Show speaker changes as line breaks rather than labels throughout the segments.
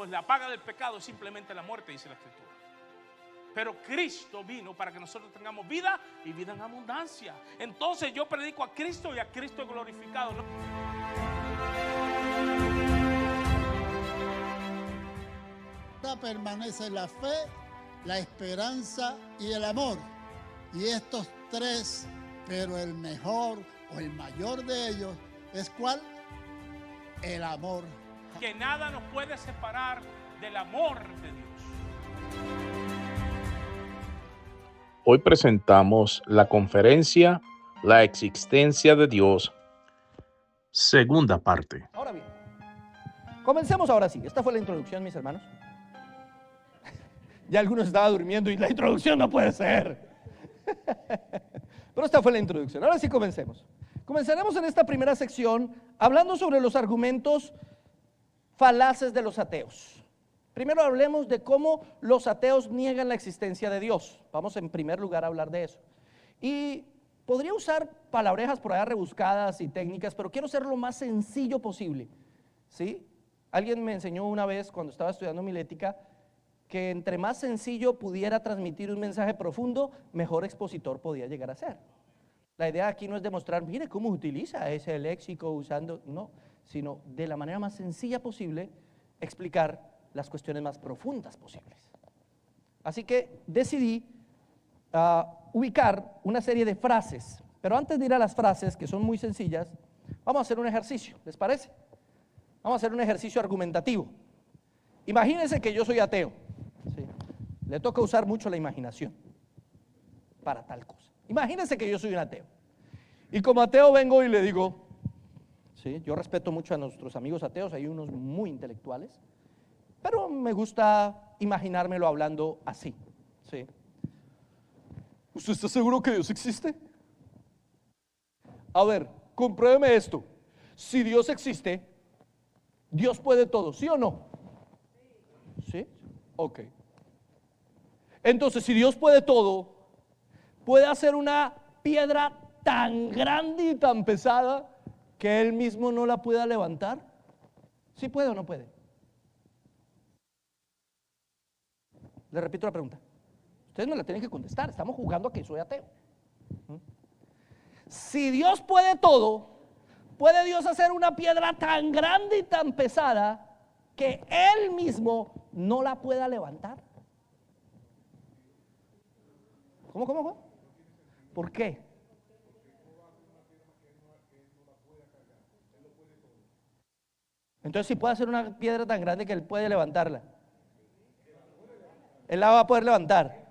pues la paga del pecado es simplemente la muerte, dice la Escritura. Pero Cristo vino para que nosotros tengamos vida y vida en abundancia. Entonces yo predico a Cristo y a Cristo glorificado, ¿no?
Permanece la fe, la esperanza y el amor. Y estos tres, pero el mejor o el mayor de ellos es ¿cuál? El amor.
Que nada nos puede separar del amor de Dios.
Hoy presentamos la conferencia La existencia de Dios, segunda parte.
Ahora bien, comencemos ahora sí. Esta fue la introducción, mis hermanos. Ya algunos estaban durmiendo y la introducción no puede ser. Pero esta fue la introducción. Ahora sí comencemos. Comenzaremos en esta primera sección hablando sobre los argumentos falaces de los ateos. Primero hablemos de cómo los ateos niegan la existencia de Dios. Vamos en primer lugar a hablar de eso. Y podría usar palabrejas por allá rebuscadas y técnicas, pero quiero ser lo más sencillo posible. ¿Sí? Alguien me enseñó una vez cuando estaba estudiando milética que entre más sencillo pudiera transmitir un mensaje profundo, mejor expositor podía llegar a ser. La idea aquí no es demostrar, mire cómo utiliza ese léxico usando, no, sino de la manera más sencilla posible explicar las cuestiones más profundas posibles. Así que decidí ubicar una serie de frases, pero antes de ir a las frases, que son muy sencillas, vamos a hacer un ejercicio, ¿les parece? Vamos a hacer un ejercicio argumentativo. Imagínense que yo soy ateo, ¿sí? Le toca usar mucho la imaginación para tal cosa. Imagínense que yo soy un ateo, y como ateo vengo y le digo, ¿sí? Yo respeto mucho a nuestros amigos ateos, hay unos muy intelectuales, pero me gusta imaginármelo hablando así, ¿sí? ¿Usted está seguro que Dios existe? A ver, compruébeme esto. Si Dios existe, Dios puede todo, ¿sí o no? ¿Sí? Ok. Entonces, si Dios puede todo, puede hacer una piedra tan grande y tan pesada que Él mismo no la pueda levantar. ¿Sí puede o no puede? Le repito la pregunta. Ustedes me la tienen que contestar. Estamos jugando a que soy ateo. Si Dios puede todo, ¿puede Dios hacer una piedra tan grande y tan pesada que Él mismo no la pueda levantar? ¿Cómo? ¿Por qué? Entonces, si puede hacer una piedra tan grande que Él puede levantarla, Él la va a poder levantar.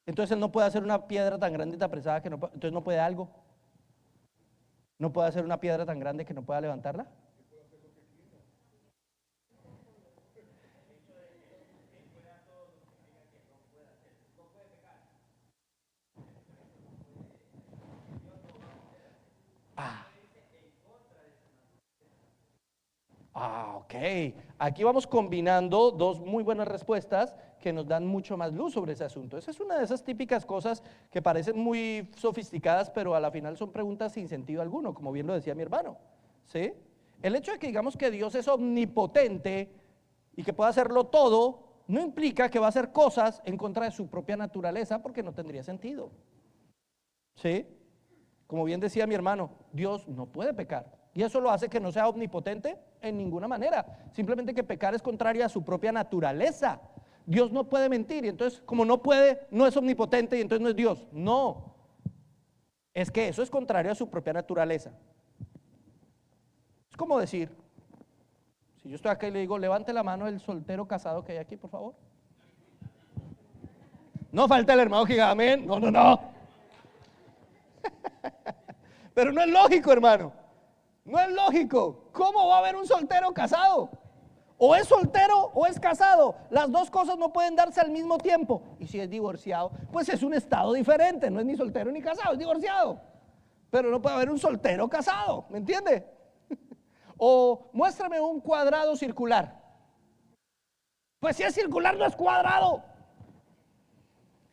Entonces Él no puede hacer una piedra tan grande y tan pesada que no puede, entonces no puede algo. ¿No puede hacer una piedra tan grande que no pueda levantarla? Ok. Aquí vamos combinando dos muy buenas respuestas que nos dan mucho más luz sobre ese asunto. Esa es una de esas típicas cosas que parecen muy sofisticadas, pero a la final son preguntas sin sentido alguno, como bien lo decía mi hermano. ¿Sí? El hecho de que digamos que Dios es omnipotente y que puede hacerlo todo, no implica que va a hacer cosas en contra de su propia naturaleza, porque no tendría sentido. ¿Sí? Como bien decía mi hermano, Dios no puede pecar. ¿Y eso lo hace que no sea omnipotente? En ninguna manera. Simplemente que pecar es contrario a su propia naturaleza. Dios no puede mentir, y entonces como no puede, no es omnipotente y entonces no es Dios. No. Es que eso es contrario a su propia naturaleza. Es como decir, si yo estoy acá y le digo, levante la mano el soltero casado que hay aquí, por favor. No falta el hermano que diga amén. No. Pero no es lógico, hermano. No es lógico. ¿Cómo va a haber un soltero casado? O es soltero o es casado. Las dos cosas no pueden darse al mismo tiempo. Y si es divorciado, pues es un estado diferente. No es ni soltero ni casado, es divorciado. Pero no puede haber un soltero casado, ¿me entiende? O muéstrame un cuadrado circular. Pues si es circular no es cuadrado.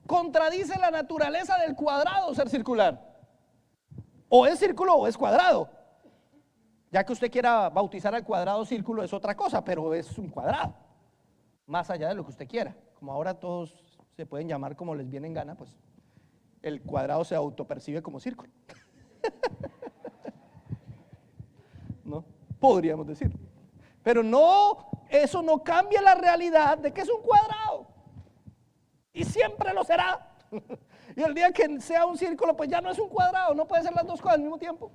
Contradice la naturaleza del cuadrado ser circular. O es círculo o es cuadrado. Ya que usted quiera bautizar al cuadrado círculo es otra cosa, pero es un cuadrado, más allá de lo que usted quiera. Como ahora todos se pueden llamar como les viene en gana, pues el cuadrado se autopercibe como círculo. ¿No? Podríamos decir. Pero no, eso no cambia la realidad de que es un cuadrado. Y siempre lo será. Y el día que sea un círculo, pues ya no es un cuadrado, no puede ser las dos cosas al mismo tiempo.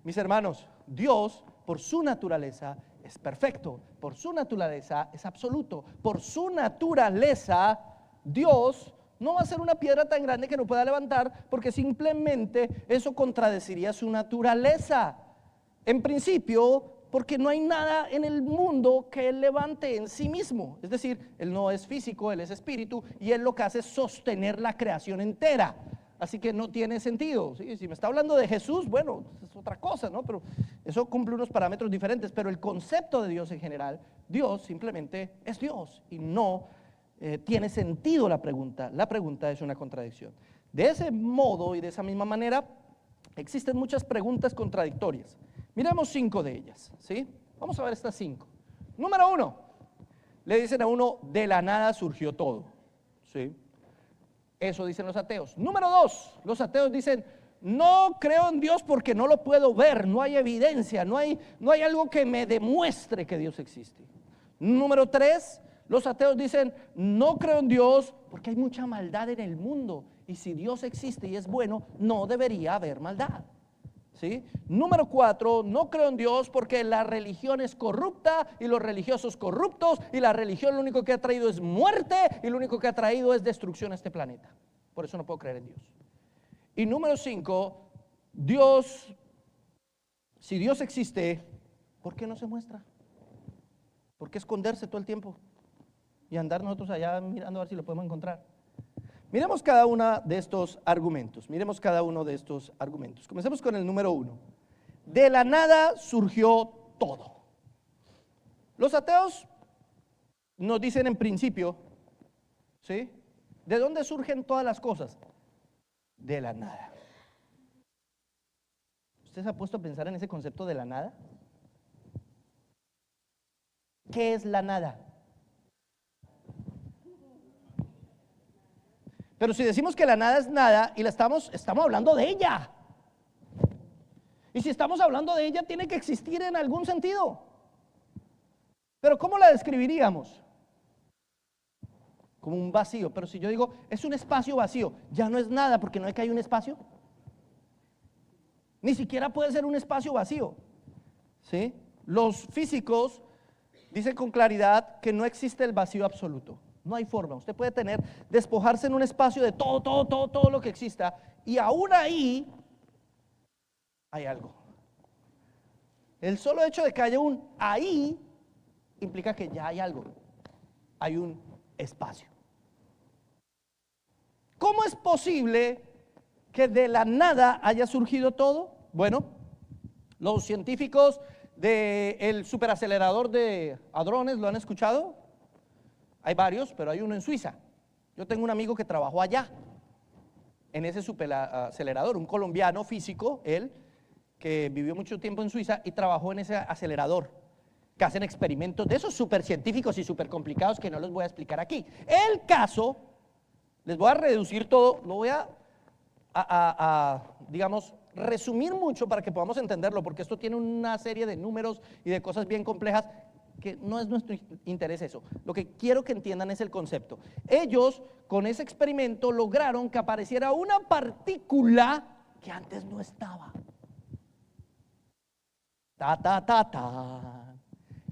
Mis hermanos, Dios, por su naturaleza, es perfecto, por su naturaleza es absoluto, por su naturaleza, Dios no va a ser una piedra tan grande que no pueda levantar, porque simplemente eso contradeciría su naturaleza. En principio, porque no hay nada en el mundo que Él levante en sí mismo. Es decir, Él no es físico, Él es espíritu, y Él lo que hace es sostener la creación entera. Así que no tiene sentido. ¿Sí? Si me está hablando de Jesús, bueno, es otra cosa, ¿no? Pero eso cumple unos parámetros diferentes. Pero el concepto de Dios en general, Dios simplemente es Dios y no tiene sentido la pregunta. La pregunta es una contradicción. De ese modo y de esa misma manera, existen muchas preguntas contradictorias. Miremos 5 de ellas, ¿sí? Vamos a ver estas 5. Número 1, le dicen a uno, de la nada surgió todo, ¿sí? Eso dicen los ateos. Número 2, los ateos dicen, no creo en Dios porque no lo puedo ver, no hay evidencia, no hay algo que me demuestre que Dios existe. Número 3, los ateos dicen, no creo en Dios porque hay mucha maldad en el mundo, y si Dios existe y es bueno, no debería haber maldad. ¿Sí? Número 4, no creo en Dios porque la religión es corrupta y los religiosos corruptos, y la religión lo único que ha traído es muerte y lo único que ha traído es destrucción a este planeta. Por eso no puedo creer en Dios. Y número 5, Dios, si Dios existe, ¿por qué no se muestra? ¿Por qué esconderse todo el tiempo y andar nosotros allá mirando a ver si lo podemos encontrar? Miremos cada uno de estos argumentos. Comencemos con el número 1. De la nada surgió todo. Los ateos nos dicen en principio, ¿sí? ¿De dónde surgen todas las cosas? De la nada. ¿Usted se ha puesto a pensar en ese concepto de la nada? ¿Qué es la nada? Pero si decimos que la nada es nada y la estamos hablando de ella. Y si estamos hablando de ella, tiene que existir en algún sentido. Pero ¿cómo la describiríamos? Como un vacío. Pero si yo digo, es un espacio vacío, ya no es nada porque no es que hay un espacio. Ni siquiera puede ser un espacio vacío. ¿Sí? Los físicos dicen con claridad que no existe el vacío absoluto. No hay forma. Usted puede despojarse en un espacio de todo lo que exista, y aún ahí hay algo. El solo hecho de que haya un ahí implica que ya hay algo. Hay un espacio. ¿Cómo es posible que de la nada haya surgido todo? Bueno, los científicos del superacelerador de hadrones, ¿lo han escuchado? Hay varios, pero hay uno en Suiza. Yo tengo un amigo que trabajó allá, en ese superacelerador, un colombiano físico, él, que vivió mucho tiempo en Suiza y trabajó en ese acelerador, que hacen experimentos de esos super científicos y super complicados que no los voy a explicar aquí. El caso, les voy a reducir todo, lo voy a digamos, resumir mucho para que podamos entenderlo, porque esto tiene una serie de números y de cosas bien complejas que no es nuestro interés eso. Lo que quiero que entiendan es el concepto. Ellos con ese experimento lograron que apareciera una partícula que antes no estaba.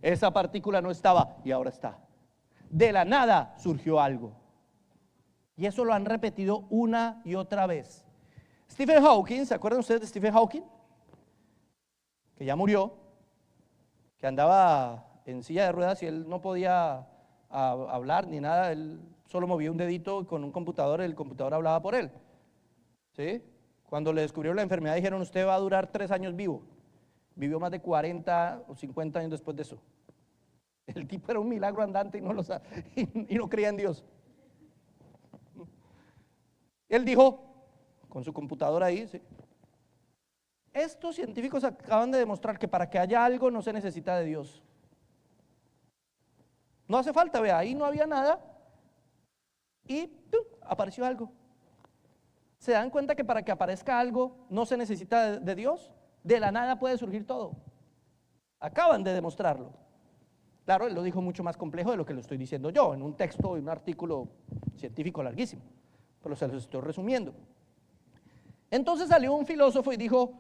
Esa partícula no estaba y ahora está. De la nada surgió algo. Y eso lo han repetido una y otra vez. Stephen Hawking, ¿se acuerdan ustedes de Stephen Hawking? Que ya murió, que andaba en silla de ruedas y él no podía hablar ni nada, él solo movía un dedito con un computador, el computador hablaba por él. ¿Sí? Cuando le descubrieron la enfermedad dijeron, usted va a durar 3 años vivo. Vivió más de 40 o 50 años después de eso. El tipo era un milagro andante y no creía en Dios. Él dijo, con su computadora ahí, ¿sí? estos científicos acaban de demostrar que para que haya algo no se necesita de Dios. No hace falta, vea, ahí no había nada y ¡pum!, apareció algo. ¿Se dan cuenta que para que aparezca algo no se necesita de Dios? De la nada puede surgir todo. Acaban de demostrarlo. Claro, él lo dijo mucho más complejo de lo que lo estoy diciendo yo, en un texto, en un artículo científico larguísimo, pero se los estoy resumiendo. Entonces salió un filósofo y dijo,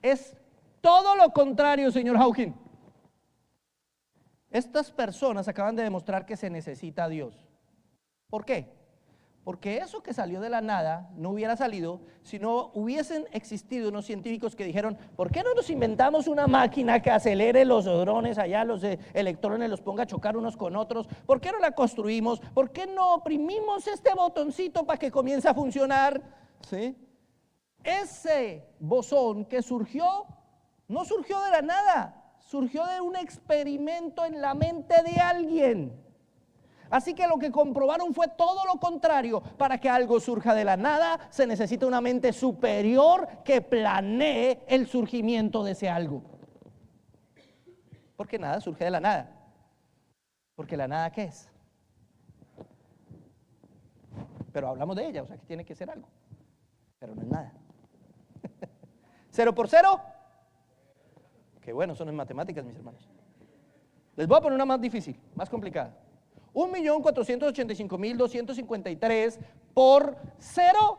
es todo lo contrario, señor Hawking. Estas personas acaban de demostrar que se necesita a Dios. ¿Por qué? Porque eso que salió de la nada no hubiera salido si no hubiesen existido unos científicos que dijeron, ¿por qué no nos inventamos una máquina que acelere los hadrones allá, los electrones los ponga a chocar unos con otros? ¿Por qué no la construimos? ¿Por qué no oprimimos este botoncito para que comience a funcionar? ¿Sí? Ese bosón que surgió, no surgió de la nada, surgió de un experimento en la mente de alguien. Así que lo que comprobaron fue todo lo contrario. Para que algo surja de la nada, se necesita una mente superior que planee el surgimiento de ese algo. Porque nada surge de la nada. Porque la nada, ¿qué es? Pero hablamos de ella, o sea que tiene que ser algo. Pero no es nada. ¿Cero por cero? Qué bueno, son en matemáticas, mis hermanos. Les voy a poner una más difícil, más complicada. 1.485.253 por 0.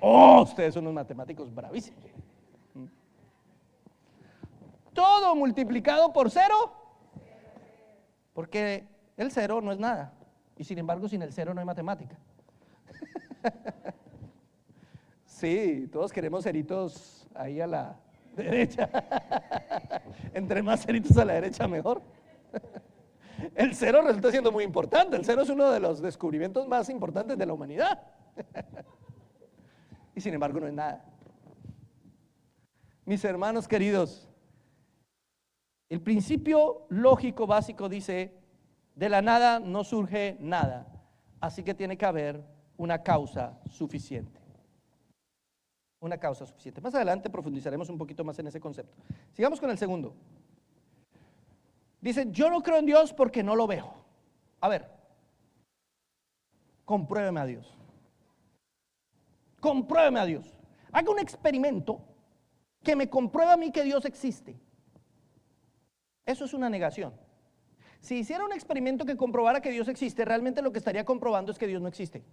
Oh, ustedes son unos matemáticos bravísimos. Todo multiplicado por 0, porque el 0 no es nada. Y sin embargo, sin el 0 no hay matemática. Sí, todos queremos ceritos ahí a la derecha. Entre más ceritos a la derecha, mejor. El 0 resulta siendo muy importante. El 0 es uno de los descubrimientos más importantes de la humanidad. Y sin embargo no es nada. Mis hermanos queridos, el principio lógico básico dice, de la nada no surge nada, así que tiene que haber una causa suficiente. Una causa suficiente. Más adelante profundizaremos un poquito más en ese concepto. Sigamos con el segundo. Dicen, yo no creo en Dios porque no lo veo. A ver, compruébeme a Dios. Compruébeme a Dios. Haga un experimento que me compruebe a mí que Dios existe. Eso es una negación. Si hiciera un experimento que comprobara que Dios existe, realmente lo que estaría comprobando es que Dios no existe.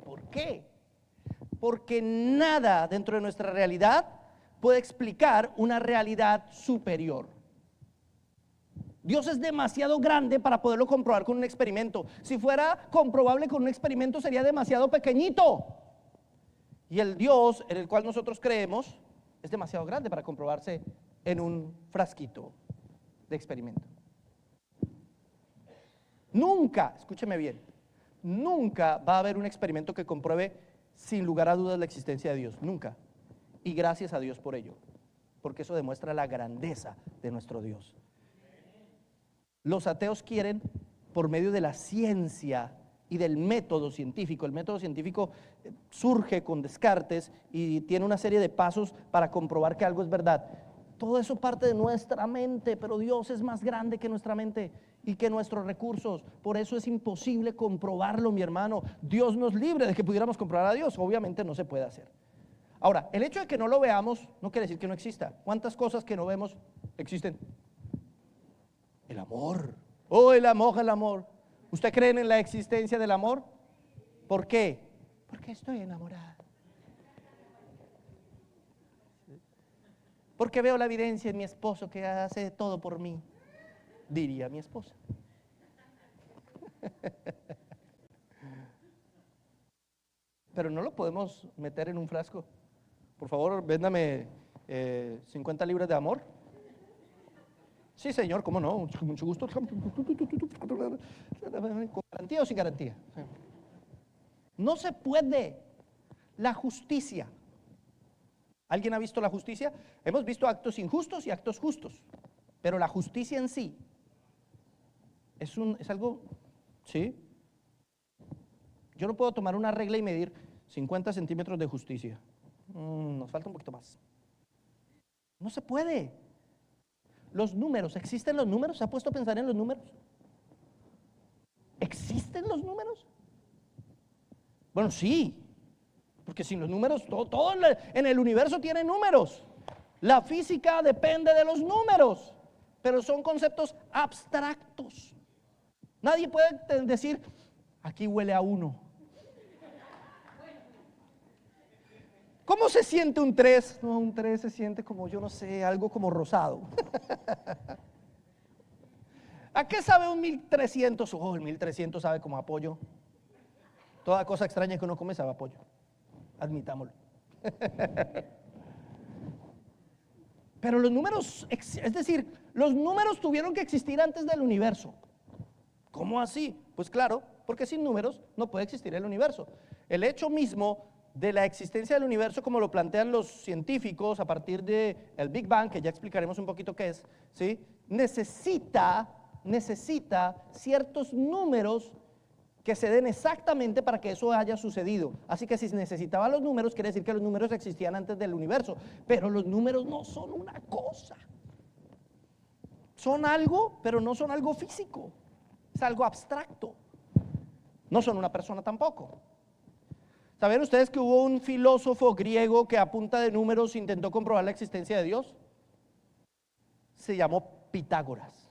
¿Por qué? Porque nada dentro de nuestra realidad puede explicar una realidad superior. Dios es demasiado grande para poderlo comprobar con un experimento. Si fuera comprobable con un experimento, sería demasiado pequeñito. Y el Dios en el cual nosotros creemos es demasiado grande para comprobarse en un frasquito de experimento. Nunca, escúcheme bien, nunca va a haber un experimento que compruebe sin lugar a dudas la existencia de Dios. Nunca. Y gracias a Dios por ello. Porque eso demuestra la grandeza de nuestro Dios. Los ateos quieren, por medio de la ciencia y del método científico, el método científico surge con Descartes y tiene una serie de pasos para comprobar que algo es verdad. Todo eso parte de nuestra mente, pero Dios es más grande que nuestra mente y que nuestros recursos. Por eso es imposible comprobarlo, mi hermano. Dios nos libre de que pudiéramos comprobar a Dios. Obviamente no se puede hacer. Ahora, el hecho de que no lo veamos no quiere decir que no exista. ¿Cuántas cosas que no vemos existen? El amor. Oh, el amor, el amor. ¿Usted cree en la existencia del amor? ¿Por qué? Porque estoy enamorada. Porque veo la evidencia en mi esposo que hace todo por mí, diría mi esposa. Pero no lo podemos meter en un frasco. Por favor, véndame 50 libras de amor. Sí, señor, ¿cómo no? Con mucho gusto. ¿Con garantía o sin garantía? No se puede. La justicia. ¿Alguien ha visto la justicia? Hemos visto actos injustos y actos justos. Pero la justicia en sí es algo, ¿sí? Yo no puedo tomar una regla y medir 50 centímetros de justicia. Nos falta un poquito más. No se puede. Los números, ¿existen los números? ¿Se ha puesto a pensar en los números? ¿Existen los números? Bueno, sí, porque sin los números, todo en el universo tiene números. La física depende de los números, pero son conceptos abstractos. Nadie puede decir, aquí huele a 1. ¿Cómo se siente un 3? No, un 3 se siente como, yo no sé, algo como rosado. ¿A qué sabe un 1300? Oh, el 1300 sabe como a pollo. Toda cosa extraña que uno come sabe a pollo. Admitámoslo. Pero los números, es decir, los números tuvieron que existir antes del universo. ¿Cómo así? Pues claro, porque sin números no puede existir el universo. El hecho mismo de la existencia del universo, como lo plantean los científicos a partir del Big Bang, que ya explicaremos un poquito qué es, ¿sí? necesita ciertos números que se den exactamente para que eso haya sucedido. Así que si necesitaba los números, quiere decir que los números existían antes del universo. Pero los números no son una cosa. Son algo, pero no son algo físico. Es algo abstracto. No son una persona tampoco. ¿Saben ustedes que hubo un filósofo griego que a punta de números intentó comprobar la existencia de Dios? Se llamó Pitágoras.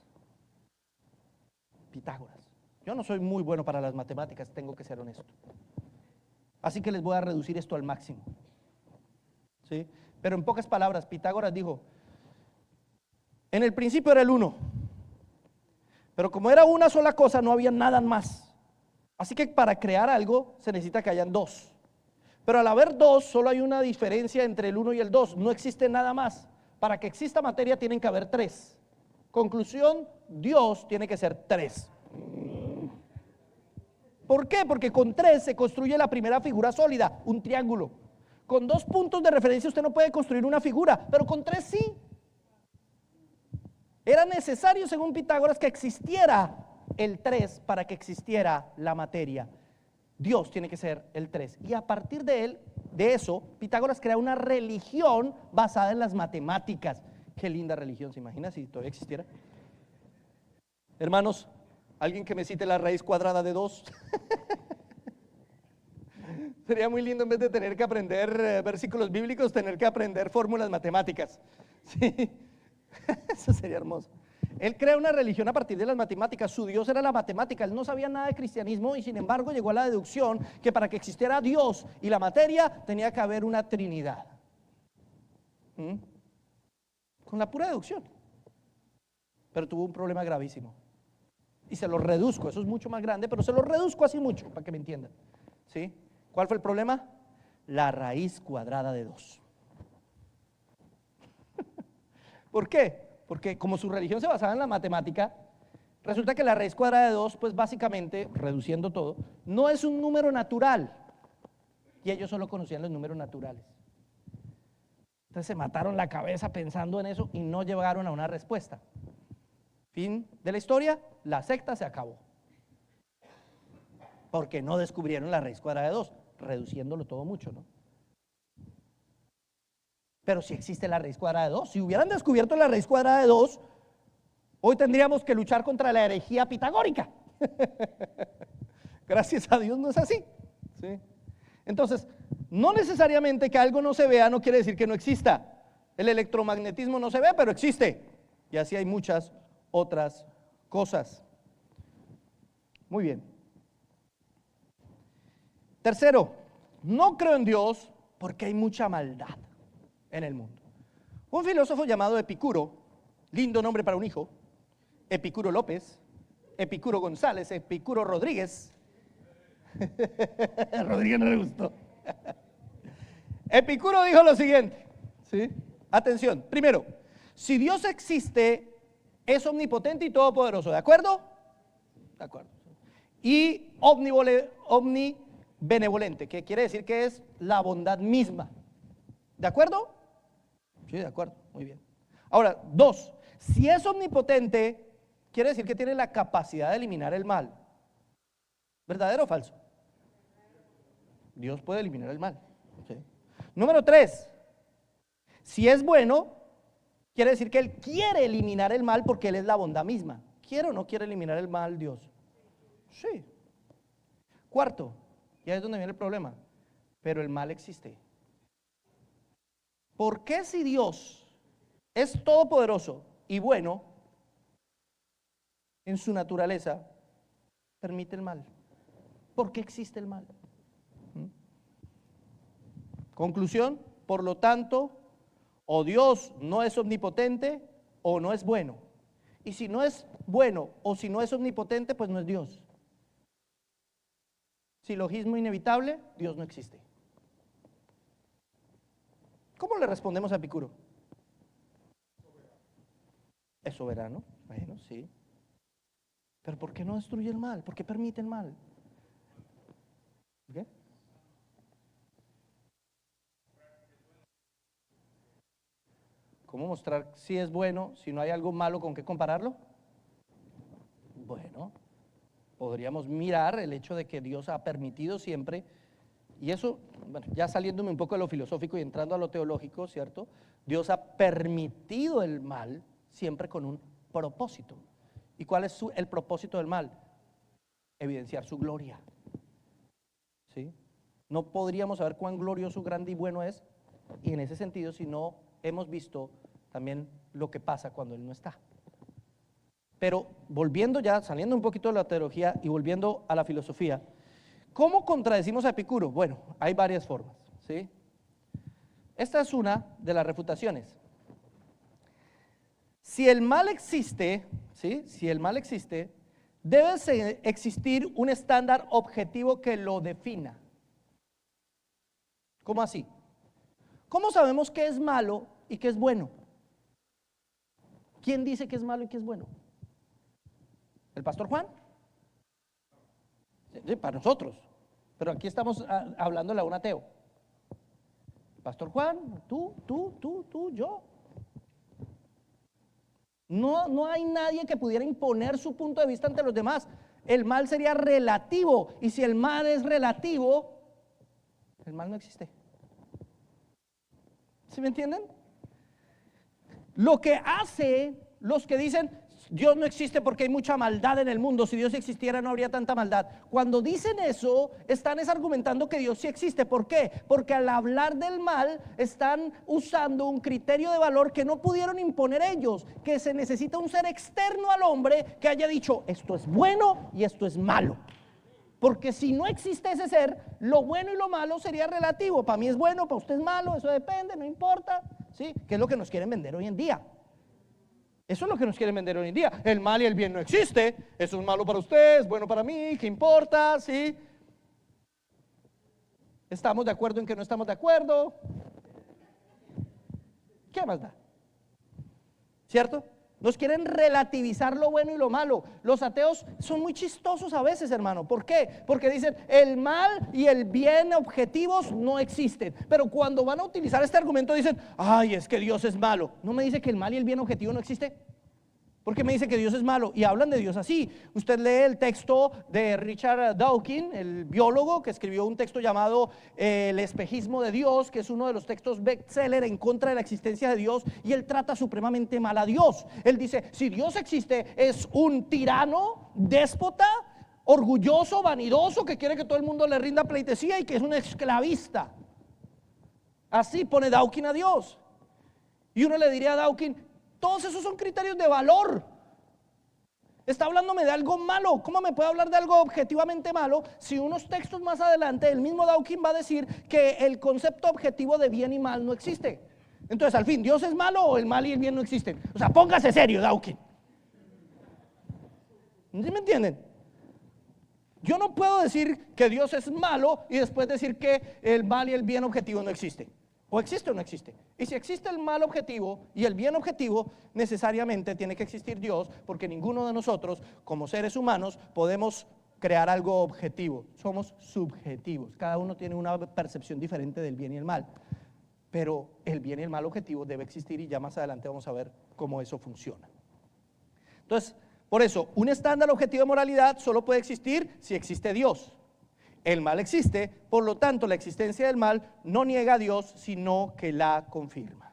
Pitágoras. Yo no soy muy bueno para las matemáticas, tengo que ser honesto. Así que les voy a reducir esto al máximo. ¿Sí? Pero en pocas palabras, Pitágoras dijo, en el principio era el 1, pero como era una sola cosa, no había nada más. Así que para crear algo se necesita que hayan 2. Pero al haber 2, solo hay una diferencia entre el 1 y el 2, no existe nada más. Para que exista materia tienen que haber 3. Conclusión, Dios tiene que ser 3. ¿Por qué? Porque con 3 se construye la primera figura sólida, un triángulo. Con 2 puntos de referencia usted no puede construir una figura, pero con 3 sí. Era necesario, según Pitágoras, que existiera el 3 para que existiera la materia. Dios tiene que ser el 3. Y a partir de eso, Pitágoras crea una religión basada en las matemáticas. Qué linda religión, ¿se imagina si todavía existiera? Hermanos, ¿alguien que me cite la raíz cuadrada de 2? Sería muy lindo en vez de tener que aprender versículos bíblicos, tener que aprender fórmulas matemáticas. ¿Sí? Eso sería hermoso. Él crea una religión a partir de las matemáticas. Su Dios era la matemática. Él no sabía nada de cristianismo y sin embargo llegó a la deducción que para que existiera Dios y la materia tenía que haber una Trinidad. Con la pura deducción. Pero tuvo un problema gravísimo. Y se lo reduzco, eso es mucho más grande, pero se lo reduzco así mucho, para que me entiendan. ¿Sí? ¿Cuál fue el problema? La raíz cuadrada de 2. ¿Por qué? Porque como su religión se basaba en la matemática, resulta que la raíz cuadrada de 2, pues básicamente, reduciendo todo, no es un número natural. Y ellos solo conocían los números naturales. Entonces se mataron la cabeza pensando en eso y no llegaron a una respuesta. Fin de la historia, la secta se acabó. Porque no descubrieron la raíz cuadrada de 2, reduciéndolo todo mucho, ¿no? Pero si existe la raíz cuadrada de 2, si hubieran descubierto la raíz cuadrada de 2, hoy tendríamos que luchar contra la herejía pitagórica. Gracias a Dios no es así. ¿Sí? Entonces, no necesariamente que algo no se vea no quiere decir que no exista. El electromagnetismo no se ve, pero existe. Y así hay muchas otras cosas. Muy bien. Tercero, no creo en Dios porque hay mucha maldad en el mundo. Un filósofo llamado Epicuro, lindo nombre para un hijo, Epicuro López, Epicuro González, Epicuro Rodríguez. Rodríguez no le gustó. Epicuro dijo lo siguiente, ¿sí? Atención, primero, si Dios existe, es omnipotente y todopoderoso, ¿de acuerdo? De acuerdo. Y omnibenevolente, que quiere decir que es la bondad misma. ¿De acuerdo? Sí, de acuerdo, muy bien. Ahora, 2, si es omnipotente, quiere decir que tiene la capacidad de eliminar el mal. ¿Verdadero o falso? Dios puede eliminar el mal. ¿Sí? Número 3, si es bueno, quiere decir que Él quiere eliminar el mal porque Él es la bondad misma. ¿Quiere o no quiere eliminar el mal Dios? Sí. 4, y ahí es donde viene el problema, pero el mal existe. ¿Por qué si Dios es todopoderoso y bueno en su naturaleza, permite el mal? ¿Por qué existe el mal? Conclusión, por lo tanto, o Dios no es omnipotente o no es bueno. Y si no es bueno o si no es omnipotente, pues no es Dios. Silogismo inevitable, Dios no existe. ¿Cómo le respondemos a Epicuro? Es soberano, bueno, sí. Pero ¿por qué no destruye el mal? ¿Por qué permite el mal? ¿Qué? ¿Cómo mostrar si es bueno, si no hay algo malo con qué compararlo? Bueno, podríamos mirar el hecho de que Dios ha permitido siempre, y eso, bueno, ya saliéndome un poco de lo filosófico y entrando a lo teológico, ¿cierto? Dios ha permitido el mal siempre con un propósito. ¿Y cuál es el propósito del mal? Evidenciar su gloria. ¿Sí? No podríamos saber cuán glorioso, grande y bueno es, y en ese sentido, si no hemos visto también lo que pasa cuando Él no está. Pero volviendo ya, saliendo un poquito de la teología y volviendo a la filosofía, ¿cómo contradecimos a Epicuro? Bueno, hay varias formas, ¿sí? Esta es una de las refutaciones. Si el mal existe, ¿sí? Si el mal existe, debe existir un estándar objetivo que lo defina. ¿Cómo así? ¿Cómo sabemos qué es malo y qué es bueno? ¿Quién dice qué es malo y qué es bueno? ¿El pastor Juan? Sí, para nosotros. Pero aquí estamos hablándole a un ateo. Pastor Juan, tú, yo. No hay nadie que pudiera imponer su punto de vista ante los demás. El mal sería relativo. Y si el mal es relativo, el mal no existe. ¿Sí me entienden? Lo que hace los que dicen Dios no existe porque hay mucha maldad en el mundo, si Dios existiera no habría tanta maldad. Cuando dicen eso, están argumentando que Dios sí existe. ¿Por qué? Porque al hablar del mal, están usando un criterio de valor que no pudieron imponer ellos, que se necesita un ser externo al hombre que haya dicho, esto es bueno y esto es malo. Porque si no existe ese ser, lo bueno y lo malo sería relativo. Para mí es bueno, para usted es malo, eso depende, no importa. ¿Sí? ¿Qué es lo que nos quieren vender hoy en día? Eso es lo que nos quieren vender hoy en día. El mal y el bien no existe. Eso es malo para usted, es bueno para mí, ¿qué importa? ¿Sí? ¿Estamos de acuerdo en que no estamos de acuerdo? ¿Qué más da? ¿Cierto? Nos quieren relativizar lo bueno y lo malo. Los ateos son muy chistosos a veces, hermano. ¿Por qué? Porque dicen el mal y el bien objetivos no existen. Pero cuando van a utilizar este argumento dicen, ay, es que Dios es malo. ¿No me dice que el mal y el bien objetivo no existe? ¿Por qué me dice que Dios es malo? Y hablan de Dios así. Usted lee el texto de Richard Dawkins, el biólogo, que escribió un texto llamado El espejismo de Dios, que es uno de los textos bestseller en contra de la existencia de Dios, y él trata supremamente mal a Dios. Él dice, si Dios existe, es un tirano, déspota, orgulloso, vanidoso, que quiere que todo el mundo le rinda pleitesía y que es un esclavista. Así pone Dawkins a Dios. Y uno le diría a Dawkins, todos esos son criterios de valor. Está hablándome de algo malo. ¿Cómo me puede hablar de algo objetivamente malo si unos textos más adelante el mismo Dawkins va a decir que el concepto objetivo de bien y mal no existe? Entonces, al fin, ¿Dios es malo o el mal y el bien no existen? O sea, póngase serio, Dawkins. ¿Sí me entienden? Yo no puedo decir que Dios es malo y después decir que el mal y el bien objetivo no existen. O existe o no existe. Y si existe el mal objetivo y el bien objetivo, necesariamente tiene que existir Dios, porque ninguno de nosotros, como seres humanos, podemos crear algo objetivo. Somos subjetivos. Cada uno tiene una percepción diferente del bien y el mal. Pero el bien y el mal objetivo debe existir y ya más adelante vamos a ver cómo eso funciona. Entonces, por eso, un estándar objetivo de moralidad solo puede existir si existe Dios. el mal existe, por lo tanto la existencia del mal no niega a Dios, sino que la confirma,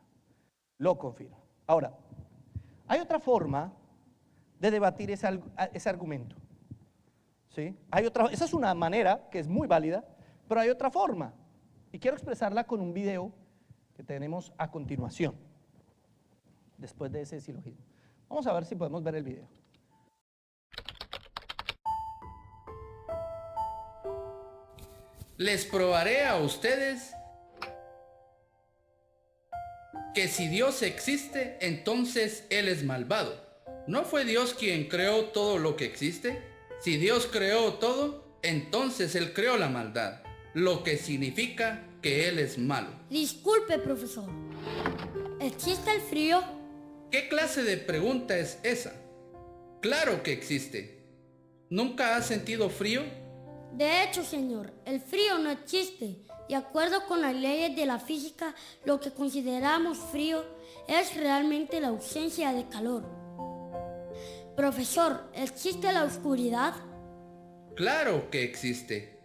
lo confirma. Ahora, hay otra forma de debatir ese argumento, ¿sí? Esa es una manera que es muy válida, pero hay otra forma, y quiero expresarla con un video que tenemos a continuación, después de ese silogismo. Vamos a ver si podemos ver el video.
Les probaré a ustedes que si Dios existe, entonces Él es malvado. ¿No fue Dios quien creó todo lo que existe? Si Dios creó todo, entonces Él creó la maldad, lo que significa que Él es malo.
Disculpe, profesor. ¿Existe el frío?
¿Qué clase de pregunta es esa? Claro que existe. ¿Nunca has sentido frío?
De hecho, señor, el frío no existe. De acuerdo con las leyes de la física, lo que consideramos frío es realmente la ausencia de calor. Profesor, ¿existe la oscuridad?
Claro que existe.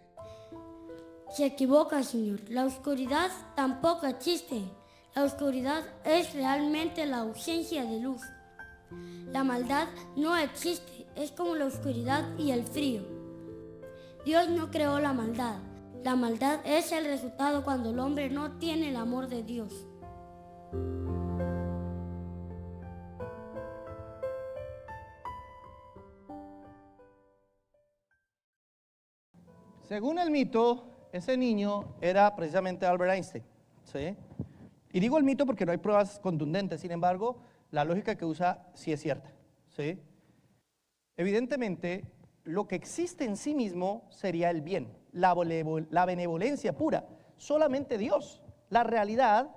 Se equivoca, señor. La oscuridad tampoco existe. La oscuridad es realmente la ausencia de luz. La maldad no existe. Es como la oscuridad y el frío. Dios no creó la maldad. La maldad es el resultado cuando el hombre no tiene el amor de Dios.
Según el mito, ese niño era precisamente Albert Einstein, ¿sí? Y digo el mito porque no hay pruebas contundentes, sin embargo, la lógica que usa sí es cierta, ¿sí? Evidentemente, lo que existe en sí mismo sería el bien, la benevolencia pura, solamente Dios. La realidad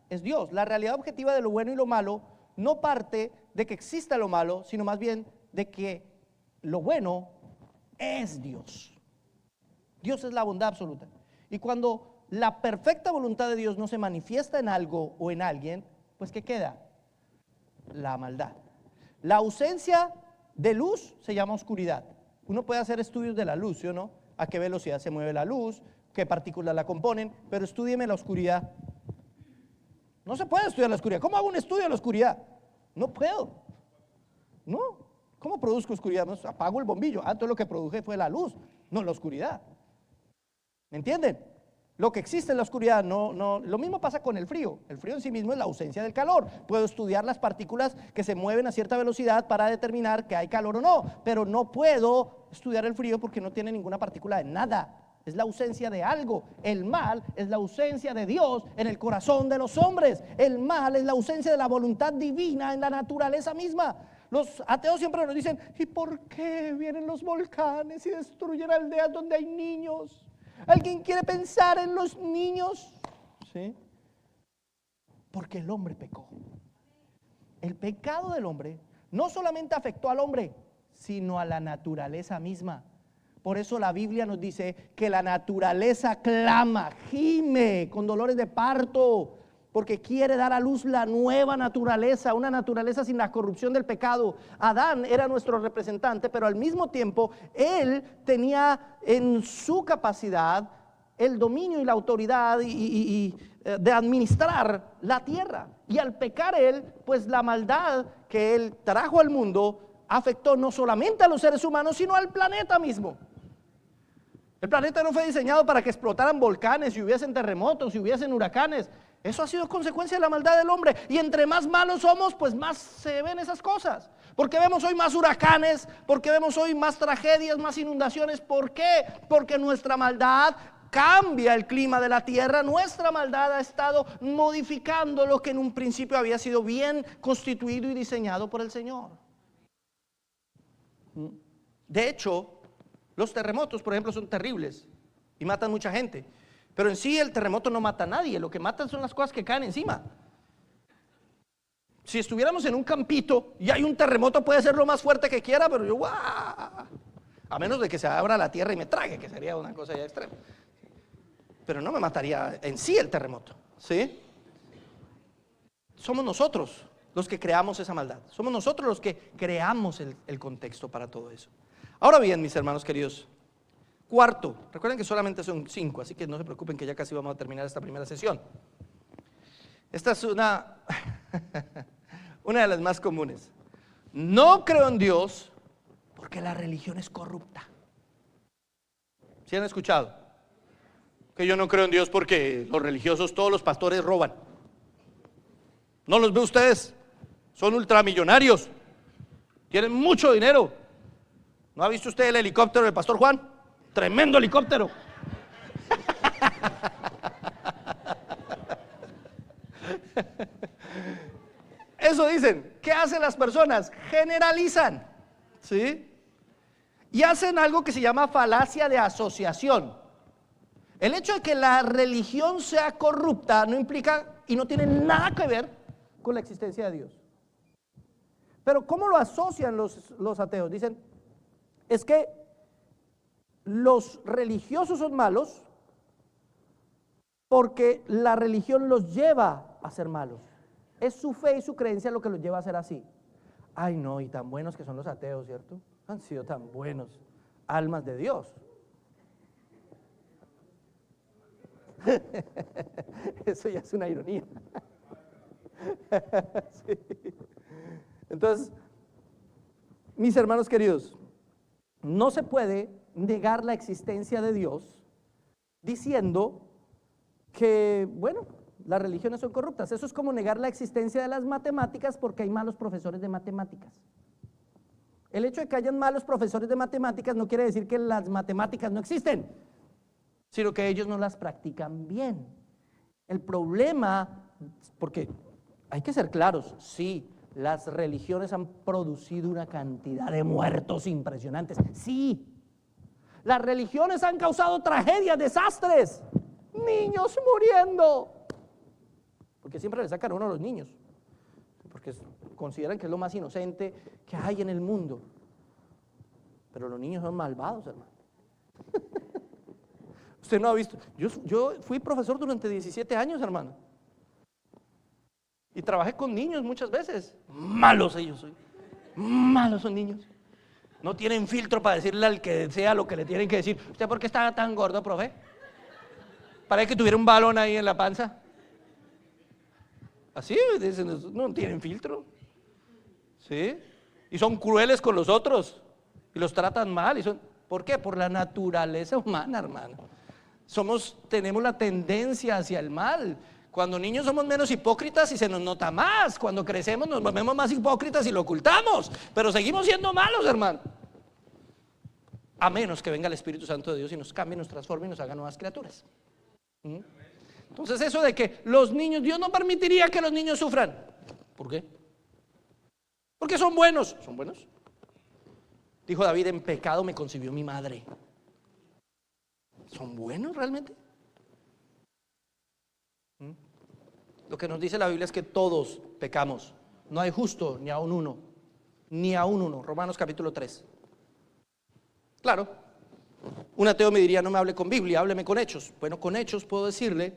es Dios. La realidad objetiva de lo bueno y lo malo no parte de que exista lo malo, sino más bien de que lo bueno es Dios. Dios es la bondad absoluta. Y cuando la perfecta voluntad de Dios no se manifiesta en algo o en alguien, pues ¿qué queda? La maldad. La ausencia de luz se llama oscuridad. Uno puede hacer estudios de la luz, ¿sí o no? A qué velocidad se mueve la luz, qué partículas la componen, pero estúdieme la oscuridad. No se puede estudiar la oscuridad. ¿Cómo hago un estudio de la oscuridad? No puedo. No. ¿Cómo produzco oscuridad? Pues apago el bombillo. Entonces lo que produje fue la luz, no la oscuridad. ¿Me entienden? Lo que existe en la oscuridad, lo mismo pasa con el frío. El frío en sí mismo es la ausencia del calor. Puedo estudiar las partículas que se mueven a cierta velocidad para determinar que hay calor o no, pero no puedo estudiar el frío porque no tiene ninguna partícula de nada. Es la ausencia de algo. El mal es la ausencia de Dios en el corazón de los hombres. El mal es la ausencia de la voluntad divina en la naturaleza misma. Los ateos siempre nos dicen, ¿y por qué vienen los volcanes y destruyen aldeas donde hay niños? ¿Alguien quiere pensar en los niños? ¿Sí? Porque el hombre pecó. El pecado del hombre no solamente afectó al hombre, sino a la naturaleza misma. Por eso la Biblia nos dice que la naturaleza clama, gime con dolores de parto, porque quiere dar a luz la nueva naturaleza, una naturaleza sin la corrupción del pecado. Adán era nuestro representante, pero al mismo tiempo él tenía en su capacidad el dominio y la autoridad de administrar la tierra. Y al pecar él, pues la maldad que él trajo al mundo afectó no solamente a los seres humanos, sino al planeta mismo. El planeta no fue diseñado para que explotaran volcanes y hubiesen terremotos y hubiesen huracanes. Eso ha sido consecuencia de la maldad del hombre. Y entre más malos somos, pues más se ven esas cosas. ¿Por qué vemos hoy más huracanes? ¿Por qué vemos hoy más tragedias, más inundaciones? ¿Por qué? Porque nuestra maldad cambia el clima de la tierra. Nuestra maldad ha estado modificando lo que en un principio había sido bien constituido y diseñado por el Señor. De hecho, los terremotos, por ejemplo, son terribles y matan mucha gente. Pero en sí el terremoto no mata a nadie, lo que matan son las cosas que caen encima. Si estuviéramos en un campito y hay un terremoto, puede ser lo más fuerte que quiera, pero yo, ¡guau! A menos de que se abra la tierra y me trague, que sería una cosa ya extrema. Pero no me mataría en sí el terremoto, ¿sí? Somos nosotros los que creamos esa maldad. Somos nosotros los que creamos el contexto para todo eso. Ahora bien, mis hermanos queridos, Cuarto, recuerden que solamente son 5, así que no se preocupen que ya casi vamos a terminar esta primera sesión. Esta es una de las más comunes. No creo en Dios porque la religión es corrupta. ¿Sí han escuchado? Que yo no creo en Dios porque los religiosos, todos los pastores roban. ¿No los ve ustedes? Son ultramillonarios. Tienen mucho dinero. ¿No ha visto usted el helicóptero del pastor Juan? Tremendo helicóptero. Eso dicen. ¿Qué hacen las personas? Generalizan, ¿sí? Y hacen algo que se llama falacia de asociación. El hecho de que la religión sea corrupta no implica y no tiene nada que ver con la existencia de Dios. Pero ¿cómo lo asocian los ateos? Dicen, es que los religiosos son malos porque la religión los lleva a ser malos. Es su fe y su creencia lo que los lleva a ser así. Ay no, y tan buenos que son los ateos, ¿cierto? Han sido tan buenos, almas de Dios. Eso ya es una ironía. Sí. Entonces, mis hermanos queridos, no se puede negar la existencia de Dios diciendo que, bueno, las religiones son corruptas. Eso es como negar la existencia de las matemáticas porque hay malos profesores de matemáticas. El hecho de que hayan malos profesores de matemáticas no quiere decir que las matemáticas no existen, sino que ellos no las practican bien. El problema, porque hay que ser claros, sí, las religiones han producido una cantidad de muertos impresionantes, sí. Las religiones han causado tragedias, desastres, niños muriendo, porque siempre le sacan uno a los niños, porque consideran que es lo más inocente que hay en el mundo. Pero los niños son malvados, hermano. Usted no ha visto, yo fui profesor durante 17 años, hermano. Y trabajé con niños muchas veces. Malos ellos son. Malos son niños. No tienen filtro para decirle al que sea lo que le tienen que decir. ¿Usted por qué está tan gordo, profe? Parece que tuviera un balón ahí en la panza. Así, dicen, no tienen filtro. ¿Sí? Y son crueles con los otros. Y los tratan mal. ¿Por qué? Por la naturaleza humana, hermano. Tenemos la tendencia hacia el mal. Cuando niños somos menos hipócritas y se nos nota más. Cuando crecemos nos volvemos más hipócritas y lo ocultamos. Pero seguimos siendo malos, hermano. A menos que venga el Espíritu Santo de Dios y nos cambie, nos transforme y nos haga nuevas criaturas. Entonces eso de que los niños, Dios no permitiría que los niños sufran. ¿Por qué? Porque son buenos. ¿Son buenos? Dijo David, en pecado me concibió mi madre. ¿Son buenos realmente? Lo que nos dice la Biblia es que todos pecamos. No hay justo ni aun uno. Ni aun uno. Romanos capítulo 3. Claro, un ateo me diría, no me hable con Biblia, hábleme con hechos. Bueno, con hechos puedo decirle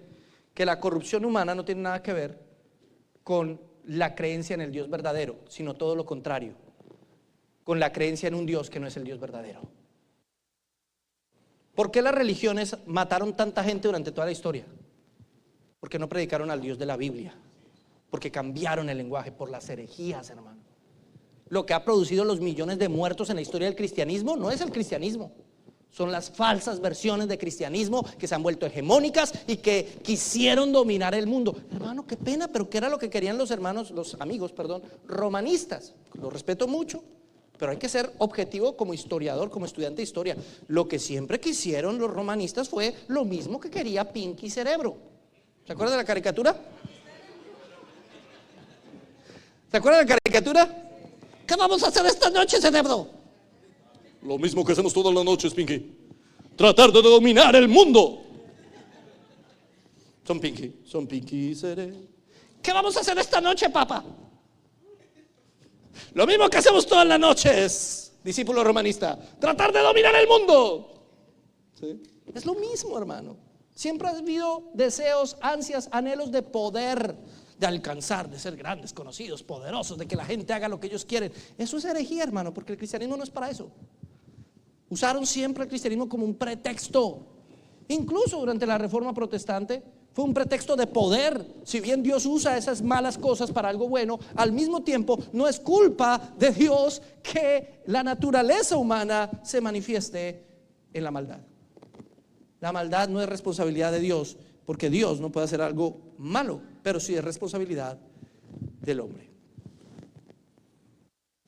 que la corrupción humana no tiene nada que ver con la creencia en el Dios verdadero, sino todo lo contrario, con la creencia en un Dios que no es el Dios verdadero. ¿Por qué las religiones mataron tanta gente durante toda la historia? Porque no predicaron al Dios de la Biblia, porque cambiaron el lenguaje por las herejías, hermano. Lo que ha producido los millones de muertos en la historia del cristianismo no es el cristianismo, son las falsas versiones de cristianismo que se han vuelto hegemónicas y que quisieron dominar el mundo. Hermano, qué pena, pero ¿qué era lo que querían los amigos romanistas? Los respeto mucho, pero hay que ser objetivo como historiador, como estudiante de historia. Lo que siempre quisieron los romanistas fue lo mismo que quería Pinky Cerebro. ¿Se acuerdan de la caricatura? ¿Se acuerdan de la caricatura? ¿Qué vamos a hacer esta noche, Cerebro? Lo mismo que hacemos todas las noches, Pinky. Tratar de dominar el mundo. Son Pinky y Cerebro. ¿Qué vamos a hacer esta noche, papá? Lo mismo que hacemos todas las noches, discípulo romanista. Tratar de dominar el mundo. ¿Sí? Es lo mismo, hermano. Siempre ha habido deseos, ansias, anhelos de poder, de alcanzar, de ser grandes, conocidos, poderosos, de que la gente haga lo que ellos quieren. Eso es herejía, hermano, porque el cristianismo no es para eso. Usaron siempre el cristianismo como un pretexto. Incluso durante la Reforma Protestante fue un pretexto de poder. Si bien Dios usa esas malas cosas para algo bueno, al mismo tiempo no es culpa de Dios que la naturaleza humana se manifieste en la maldad. La maldad no es responsabilidad de Dios, porque Dios no puede hacer algo malo, pero sí es responsabilidad del hombre.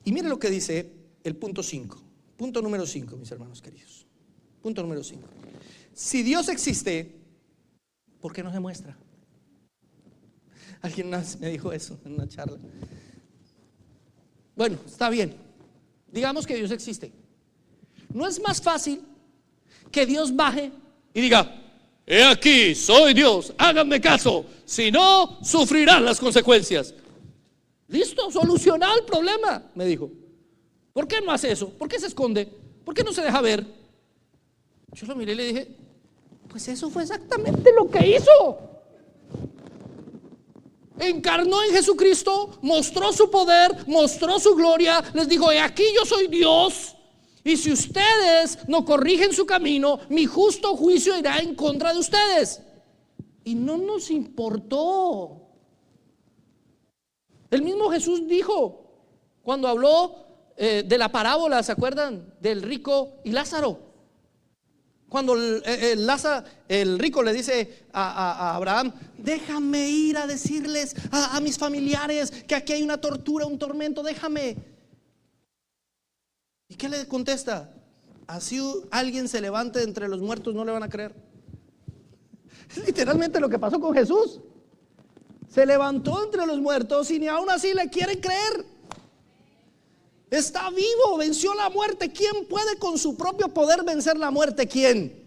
Y mire lo que dice el punto 5. Punto número 5, mis hermanos queridos. Punto número 5. Si Dios existe, ¿por qué no se muestra? Alguien más me dijo eso en una charla. Bueno, está bien. Digamos que Dios existe. ¿No es más fácil que Dios baje y diga: he aquí, soy Dios, háganme caso, si no, sufrirán las consecuencias? Listo, solucionado el problema, me dijo. ¿Por qué no hace eso? ¿Por qué se esconde? ¿Por qué no se deja ver? Yo lo miré y le dije: pues eso fue exactamente lo que hizo. Encarnó en Jesucristo, mostró su poder, mostró su gloria, les dijo: he aquí, yo soy Dios, y si ustedes no corrigen su camino, mi justo juicio irá en contra de ustedes. Y no nos importó. El mismo Jesús dijo, cuando habló de la parábola, ¿se acuerdan? Del rico y Lázaro. Cuando el rico le dice a Abraham: déjame ir a decirles a mis familiares que aquí hay una tortura, un tormento, déjame. ¿Y qué le contesta? Así alguien se levante de entre los muertos, no le van a creer. Es literalmente lo que pasó con Jesús. Se levantó entre los muertos y ni aún así le quieren creer. Está vivo, venció la muerte. ¿Quién puede con su propio poder vencer la muerte? ¿Quién?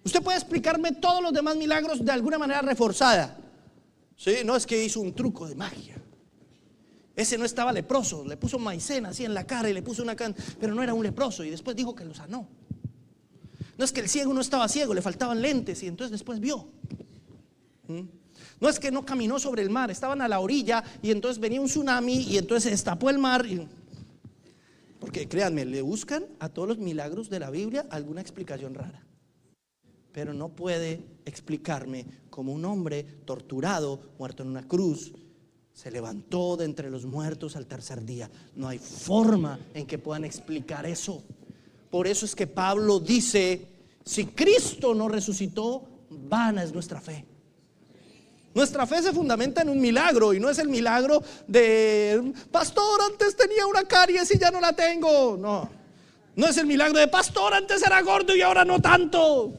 Usted puede explicarme todos los demás milagros de alguna manera reforzada. Sí, no es que hizo un truco de magia. Ese no estaba leproso, le puso maicena así en la cara y le puso una pero no era un leproso, y después dijo que lo sanó. No es que el ciego no estaba ciego, le faltaban lentes y entonces después vio. No es que no caminó sobre el mar, estaban a la orilla y entonces venía un tsunami y entonces se destapó el mar. Porque créanme, le buscan a todos los milagros de la Biblia alguna explicación rara. Pero no puede explicarme cómo un hombre torturado, muerto en una cruz, se levantó de entre los muertos al tercer día. No hay forma en que puedan explicar eso. Por eso es que Pablo dice: si Cristo no resucitó, vana es nuestra fe. Nuestra fe se fundamenta en un milagro, y no es el milagro de: pastor, antes tenía una caries y ya no la tengo. No es el milagro de: pastor, antes era gordo y ahora no tanto.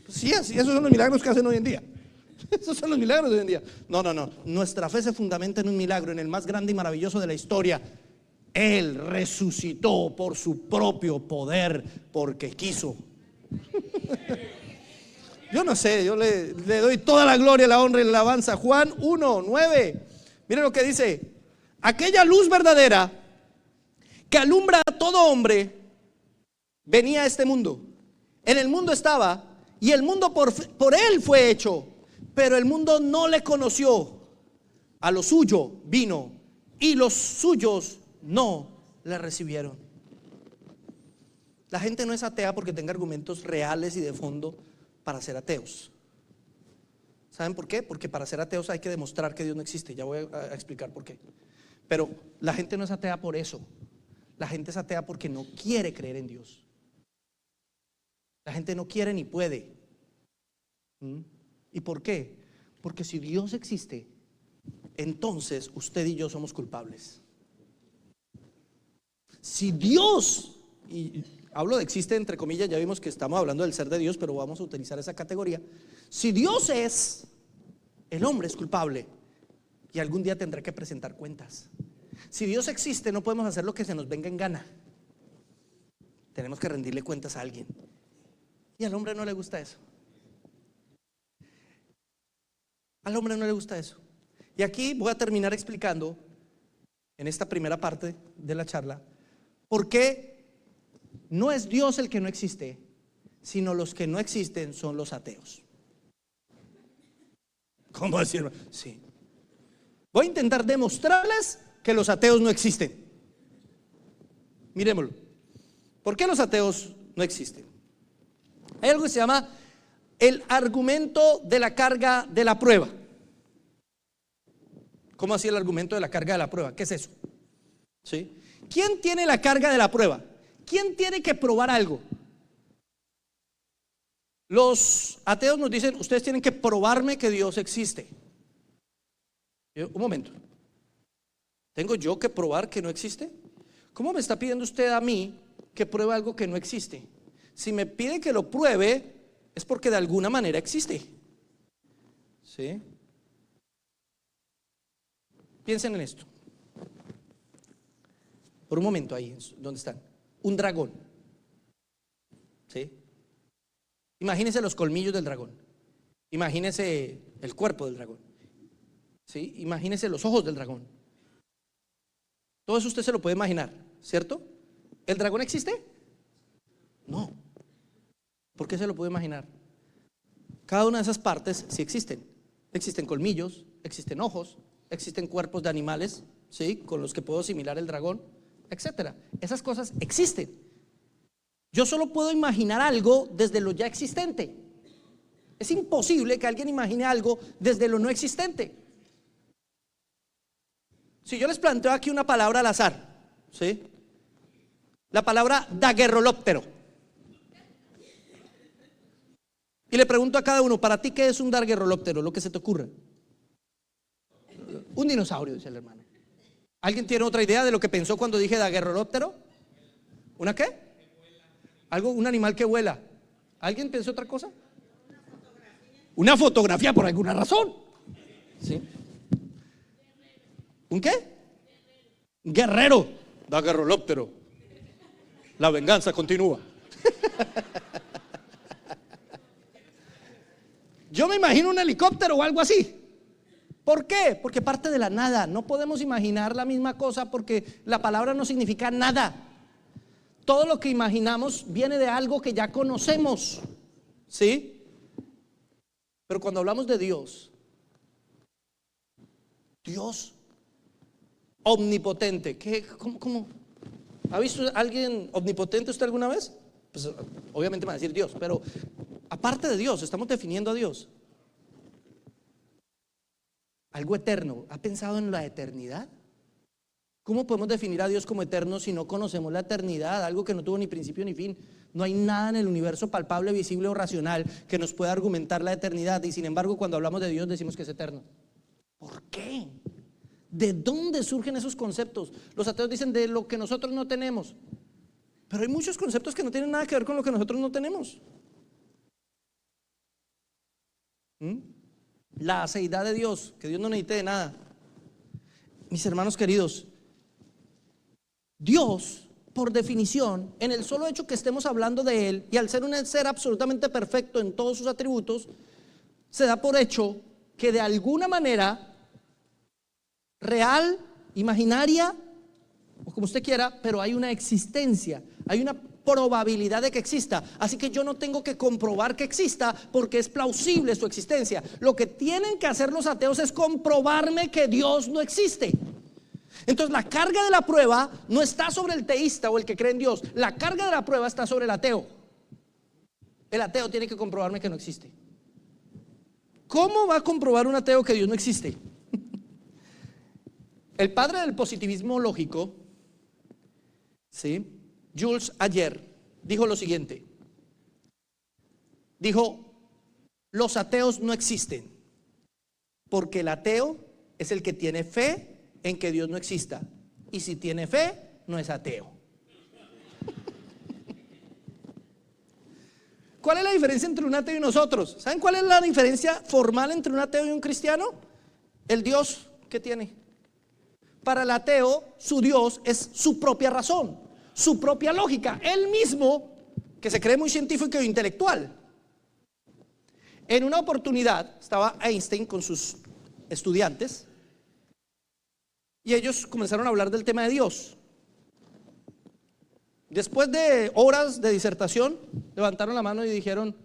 Sí, esos son los milagros que hacen hoy en día. Esos son los milagros de hoy en día. No. Nuestra fe se fundamenta en un milagro, en el más grande y maravilloso de la historia. Él resucitó por su propio poder, porque quiso. Yo no sé, yo le doy toda la gloria, la honra y la alabanza. Juan 1:9. Miren lo que dice: aquella luz verdadera que alumbra a todo hombre venía a este mundo. En el mundo estaba, y el mundo por él fue hecho, pero el mundo no le conoció. A lo suyo vino, y los suyos no le recibieron. La gente no es atea porque tenga argumentos reales y de fondo para ser ateos. ¿Saben por qué? Porque para ser ateos hay que demostrar que Dios no existe. Ya voy a explicar por qué. Pero la gente no es atea por eso. La gente es atea porque no quiere creer en Dios. La gente no quiere ni puede. ¿Y por qué? Porque si Dios existe, entonces usted y yo somos culpables. Si Dios, y hablo de existe entre comillas, ya vimos que estamos hablando del ser de Dios, pero vamos a utilizar esa categoría. Si Dios es, el hombre es culpable y algún día tendrá que presentar cuentas. Si Dios existe, no podemos hacer lo que se nos venga en gana. Tenemos que rendirle cuentas a alguien. Y al hombre no le gusta eso. Al hombre no le gusta eso. Y aquí voy a terminar explicando, en esta primera parte de la charla, por qué no es Dios el que no existe, sino los que no existen son los ateos. ¿Cómo decirlo? Sí. Voy a intentar demostrarles que los ateos no existen. Miremoslo. ¿Por qué los ateos no existen? Hay algo que se llama el argumento de la carga de la prueba. ¿Cómo así el argumento de la carga de la prueba? ¿Qué es eso? ¿Sí? ¿Quién tiene la carga de la prueba? ¿Quién tiene que probar algo? Los ateos nos dicen, ustedes tienen que probarme que Dios existe. Un momento, ¿tengo yo que probar que no existe? ¿Cómo me está pidiendo usted a mí que pruebe algo que no existe? Si me pide que lo pruebe, es porque de alguna manera existe. ¿Sí? Piensen en esto. Por un momento ahí, ¿dónde están? Un dragón. ¿Sí? Imagínense los colmillos del dragón. Imagínense el cuerpo del dragón. ¿Sí? Imagínense los ojos del dragón. Todo eso usted se lo puede imaginar, ¿cierto? ¿El dragón existe? No. ¿Por qué se lo puede imaginar? Cada una de esas partes sí existen. Existen colmillos, existen ojos, existen cuerpos de animales, ¿sí? Con los que puedo asimilar el dragón, etcétera. Esas cosas existen. Yo solo puedo imaginar algo desde lo ya existente. Es imposible que alguien imagine algo desde lo no existente. Si yo les planteo aquí una palabra al azar, ¿sí? La palabra daguerrolóptero, y le pregunto a cada uno, ¿para ti qué es un daguerrolóptero? Lo que se te ocurra. Un dinosaurio, dice el hermano. ¿Alguien tiene otra idea de lo que pensó cuando dije daguerrolóptero? ¿Una qué? Algo, un animal que vuela. ¿Alguien pensó otra cosa? Una fotografía por alguna razón. ¿Sí? ¿Un qué? Guerrero. Daguerrolóptero. La venganza continúa. Yo me imagino un helicóptero o algo así. ¿Por qué? Porque parte de la nada. No podemos imaginar la misma cosa porque la palabra no significa nada. Todo lo que imaginamos viene de algo que ya conocemos. ¿Sí? Pero cuando hablamos de Dios, Dios omnipotente, ¿cómo? ¿Ha visto a alguien omnipotente usted alguna vez? Pues obviamente va a decir Dios, pero aparte de Dios, estamos definiendo a Dios. Algo eterno. ¿Ha pensado en la eternidad? ¿Cómo podemos definir a Dios como eterno si no conocemos la eternidad? Algo que no tuvo ni principio ni fin. No hay nada en el universo palpable, visible o racional que nos pueda argumentar la eternidad. Y sin embargo, cuando hablamos de Dios decimos que es eterno. ¿Por qué? ¿De dónde surgen esos conceptos? Los ateos dicen de lo que nosotros no tenemos. Pero hay muchos conceptos que no tienen nada que ver con lo que nosotros no tenemos. La aceidad de Dios, que Dios no necesite de nada. Mis hermanos queridos, Dios, por definición, en el solo hecho que estemos hablando de Él, y al ser un ser absolutamente perfecto en todos sus atributos, se da por hecho que de alguna manera real, imaginaria, o como usted quiera, pero hay una existencia, hay una probabilidad de que exista. Así que yo no tengo que comprobar que exista porque es plausible su existencia. Lo que tienen que hacer los ateos es comprobarme que Dios no existe. Entonces la carga de la prueba no está sobre el teísta o el que cree en Dios. La carga de la prueba está sobre el ateo. El ateo tiene que comprobarme que no existe. ¿Cómo va a comprobar un ateo que Dios no existe? El padre del positivismo lógico, ¿sí? Jules Ayer, dijo lo siguiente. Dijo, los ateos no existen porque el ateo es el que tiene fe en que Dios no exista, y si tiene fe no es ateo. ¿Cuál es la diferencia entre un ateo y nosotros? ¿Saben cuál es la diferencia formal entre un ateo y un cristiano? El Dios que tiene. Para el ateo, su Dios es su propia razón, su propia lógica, él mismo, que se cree muy científico e intelectual. En una oportunidad estaba Einstein con sus estudiantes y ellos comenzaron a hablar del tema de Dios. Después de horas de disertación, levantaron la mano y dijeron: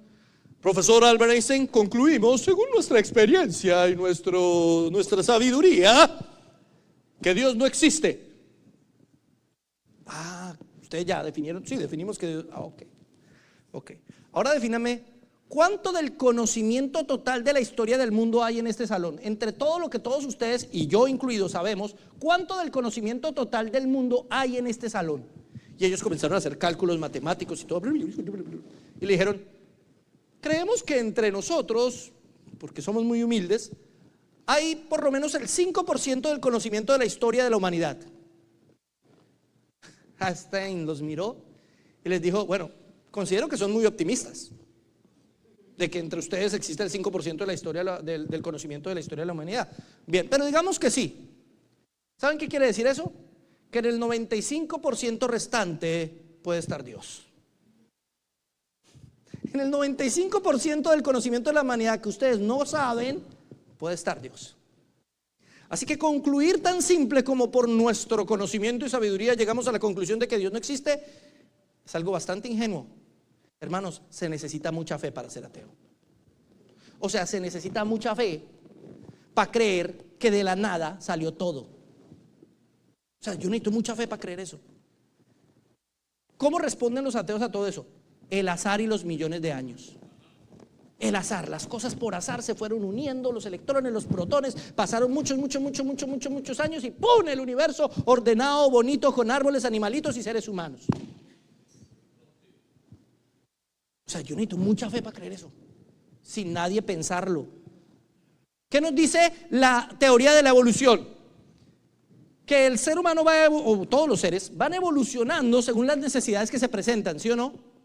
profesor Albert Einstein, concluimos, según nuestra experiencia y nuestra sabiduría, que Dios no existe. Ustedes ya definieron, sí, definimos que Dios, ok. Ahora defíname, ¿cuánto del conocimiento total de la historia del mundo hay en este salón? Entre todo lo que todos ustedes, y yo incluido, sabemos, ¿cuánto del conocimiento total del mundo hay en este salón? Y ellos comenzaron a hacer cálculos matemáticos y todo. Y le dijeron, creemos que entre nosotros, porque somos muy humildes, hay por lo menos el 5% del conocimiento de la historia de la humanidad. Einstein los miró y les dijo, bueno, considero que son muy optimistas de que entre ustedes existe el 5% de la historia del conocimiento de la historia de la humanidad. Bien, pero digamos que sí. ¿Saben qué quiere decir eso? Que en el 95% restante puede estar Dios. En el 95% del conocimiento de la humanidad que ustedes no saben, puede estar Dios. Así que concluir tan simple como por nuestro conocimiento y sabiduría llegamos a la conclusión de que Dios no existe es algo bastante ingenuo. Hermanos, se necesita mucha fe para ser ateo. O sea, se necesita mucha fe para creer que de la nada salió todo. O sea, yo necesito mucha fe para creer eso. ¿Cómo responden los ateos a todo eso? El azar y los millones de años. El azar, las cosas por azar se fueron uniendo, los electrones, los protones, pasaron muchos años y ¡pum! El universo ordenado, bonito, con árboles, animalitos y seres humanos. O sea, yo necesito mucha fe para creer eso, sin nadie pensarlo. ¿Qué nos dice la teoría de la evolución? Que el ser humano o todos los seres van evolucionando según las necesidades que se presentan, ¿sí o no?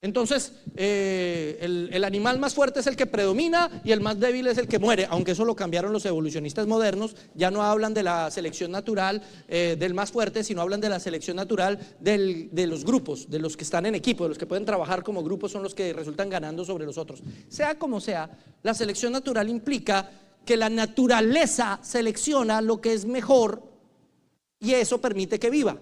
Entonces, el animal más fuerte es el que predomina y el más débil es el que muere, aunque eso lo cambiaron los evolucionistas modernos. Ya no hablan de la selección natural del más fuerte, sino hablan de la selección natural de los grupos, de los que están en equipo, de los que pueden trabajar como grupos, son los que resultan ganando sobre los otros. Sea como sea, la selección natural implica que la naturaleza selecciona lo que es mejor y eso permite que viva.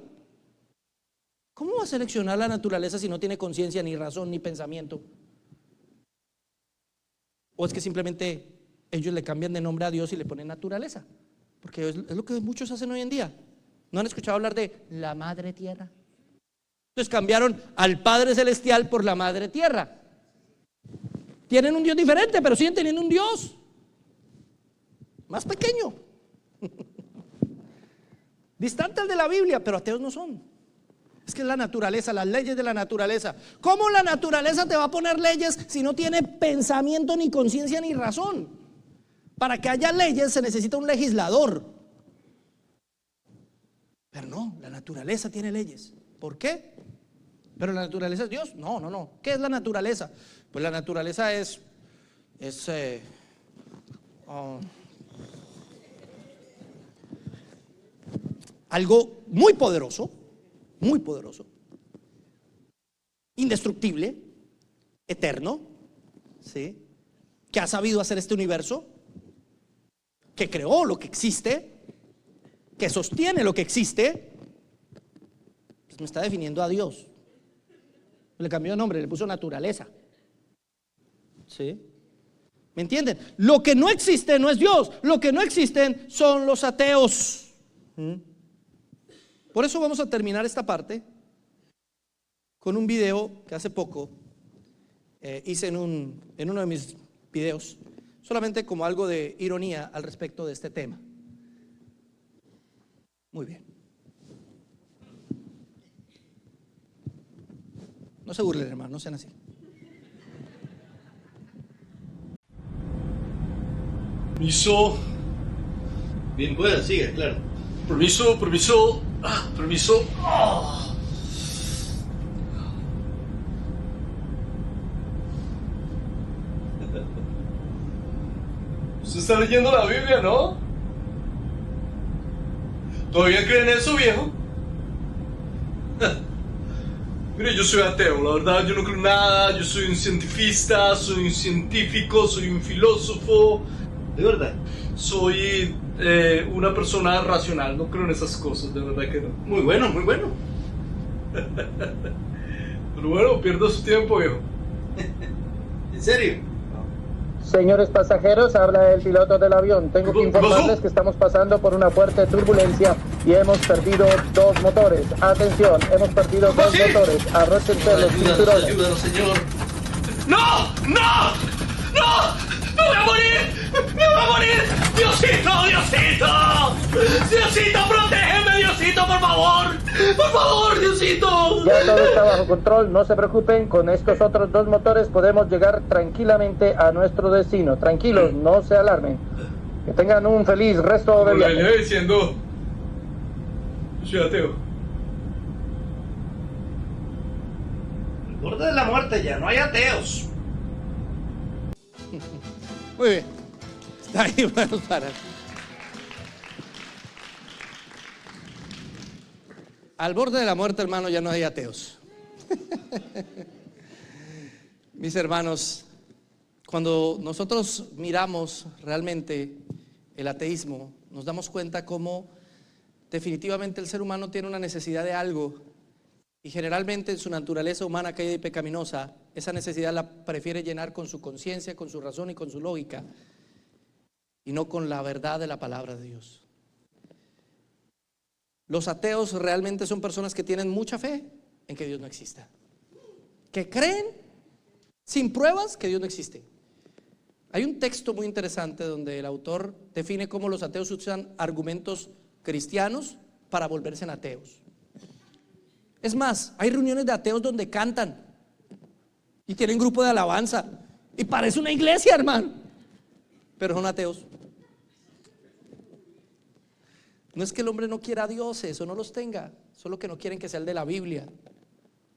¿Cómo va a seleccionar la naturaleza si no tiene conciencia, ni razón, ni pensamiento? ¿O es que simplemente ellos le cambian de nombre a Dios y le ponen naturaleza? Porque es lo que muchos hacen hoy en día. ¿No han escuchado hablar de la Madre Tierra? Entonces cambiaron al Padre Celestial por la Madre Tierra. Tienen un Dios diferente, pero siguen teniendo un Dios más pequeño, distante al de la Biblia, pero ateos no son. Es que es la naturaleza, las leyes de la naturaleza. ¿Cómo la naturaleza te va a poner leyes si no tiene pensamiento, ni conciencia, ni razón? Para que haya leyes se necesita un legislador. Pero no, la naturaleza tiene leyes. ¿Por qué? ¿Pero la naturaleza es Dios? No. ¿Qué es la naturaleza? Pues la naturaleza es algo muy poderoso, indestructible, eterno, ¿sí? Que ha sabido hacer este universo, que creó lo que existe, que sostiene lo que existe. Pues me está definiendo a Dios. Le cambió de nombre, le puso naturaleza, ¿sí? ¿Me entienden? Lo que no existe no es Dios, lo que no existen son los ateos. Por eso vamos a terminar esta parte con un video que hace poco hice en uno de mis videos, solamente como algo de ironía al respecto de este tema. Muy bien. No se burlen, hermano, no sean así.
Permiso.
Bien, pueda, sigue, claro.
Permiso. Permiso. Usted está leyendo la Biblia, ¿no? ¿Todavía creen eso, viejo? Mire, yo soy ateo, la verdad, yo no creo en nada. Yo soy un científico, soy un científico, soy un filósofo.
¿De verdad?
Soy una persona racional, no creo en esas cosas, de verdad que no.
Muy bueno, muy bueno.
Pero bueno, pierdo su tiempo, viejo.
¿En serio?
Señores pasajeros, habla el piloto del avión. Tengo que
¿Qué pasó?
informarles que estamos pasando por una fuerte turbulencia y hemos perdido 2 motores. Atención, hemos perdido 2
¿Sí?
motores. Arróchense los cinturones.
Ayúdanos, señor.
¡No! ¡No! ¡No! ¡Me voy a morir! ¡Me voy a morir! ¡Diosito! ¡Diosito! ¡Diosito, protégeme, Diosito, por favor! ¡Por favor, Diosito!
Ya todo está bajo control, no se preocupen. Con estos otros 2 motores podemos llegar tranquilamente a nuestro destino. Tranquilos, no se alarmen. Que tengan un feliz resto de
Como le
viaje.
venía diciendo, yo soy ateo.
Al borde de la muerte ya no hay ateos.
Muy bien. Está ahí, bueno, para. Al borde de la muerte, hermano, ya no hay ateos. Mis hermanos, cuando nosotros miramos realmente el ateísmo, nos damos cuenta cómo definitivamente el ser humano tiene una necesidad de algo y generalmente en su naturaleza humana caída y pecaminosa, esa necesidad la prefiere llenar con su conciencia, con su razón y con su lógica y no con la verdad de la palabra de Dios. Los ateos realmente son personas que tienen mucha fe en que Dios no exista, que creen sin pruebas que Dios no existe. Hay un texto muy interesante donde el autor define cómo los ateos usan argumentos cristianos para volverse en ateos. Es más, hay reuniones de ateos donde cantan y tienen grupo de alabanza y parece una iglesia, hermano, pero son ateos. No es que el hombre no quiera dioses o no los tenga, solo que no quieren que sea el de la Biblia,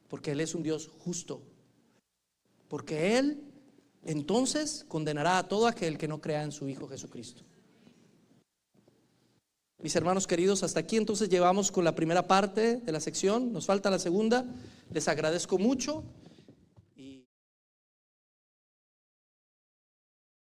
porque Él es un Dios justo, porque Él entonces condenará a todo aquel que no crea en su Hijo Jesucristo. Mis hermanos queridos, hasta aquí entonces llevamos con la primera parte de la sección, nos falta la segunda. Les agradezco mucho.